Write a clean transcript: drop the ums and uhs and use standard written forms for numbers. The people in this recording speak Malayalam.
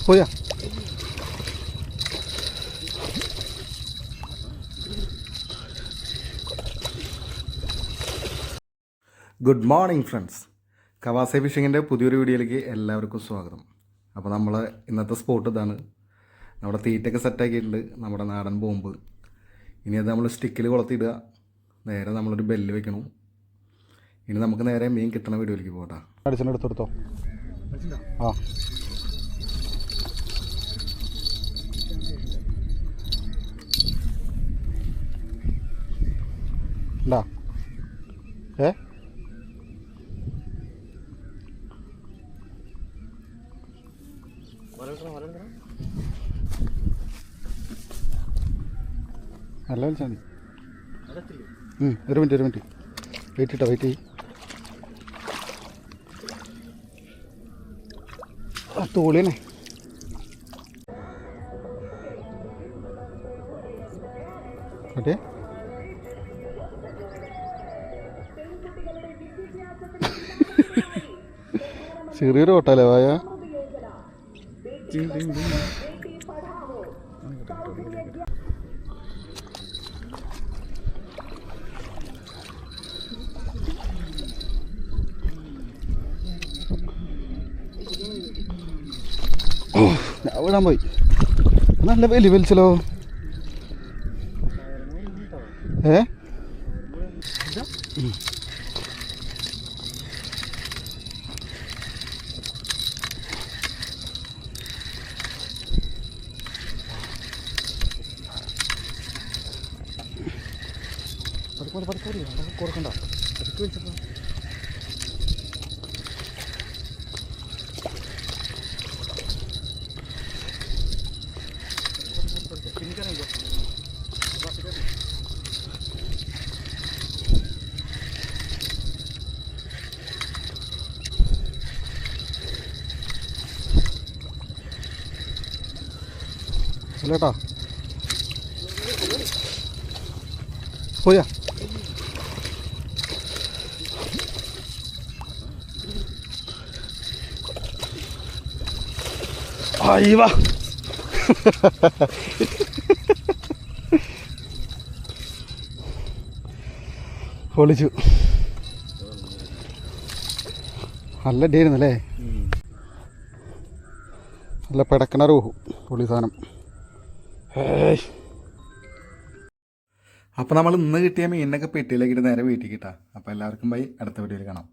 പോയാ ഗുഡ് മോർണിംഗ് ഫ്രണ്ട്സ്. കവാസെ ഫിഷിങ്ങിൻ്റെ പുതിയൊരു വീഡിയോയിലേക്ക് എല്ലാവർക്കും സ്വാഗതം. അപ്പോൾ നമ്മൾ ഇന്നത്തെ സ്പോട്ട് ഇതാണ്. നമ്മുടെ തീറ്റയൊക്കെ സെറ്റാക്കിയിട്ടുണ്ട്, നമ്മുടെ നാടൻ ബോംബ്. ഇനി അത് നമ്മൾ സ്റ്റിക്കിൽ കൊളുത്തിയിടുക, നേരെ നമ്മളൊരു ബെല്ല് വെക്കണം. ഇനി നമുക്ക് നേരെ മീൻ കിട്ടണ വീഡിയോയിലേക്ക് പോകട്ടെ. അടിച്ചെന്നെ എടുത്തെടുത്തോ. ആ ഉണ്ടാ നല്ല വിളിച്ചാൽ മതി. ഒരു മിനിറ്റ് വെയിറ്റ് ചെയ്യട്ടോ, വെയിറ്റ് ചെയ്യും. ആ തോളിയനെ അതെ. ചെറിയൊരു ഓട്ടല്ലേ വായ. ഞാൻ വിടാൻ പോയി. നല്ല വലിയ വലിച്ചല്ലോ. കൊടുക്കണ്ട അതൊക്കെ വിളിച്ചപ്പോ അല്ലേട്ടാ. പോയാ അയ്യവാ. പൊളിച്ചു. നല്ല ഡേയിരുന്നല്ലേ. നല്ല പിടക്കണ റൂഹു പൊളി സാധനം. അപ്പോൾ നമ്മൾ ഇന്ന് കിട്ടിയ മീനിനൊക്കെ പെട്ടിയിലേക്കിട്ട് നേരെ വീട്ടിൽ കിട്ടാം. അപ്പോൾ എല്ലാവർക്കും ബൈ. അടുത്ത വീഡിയോയിൽ കാണാം.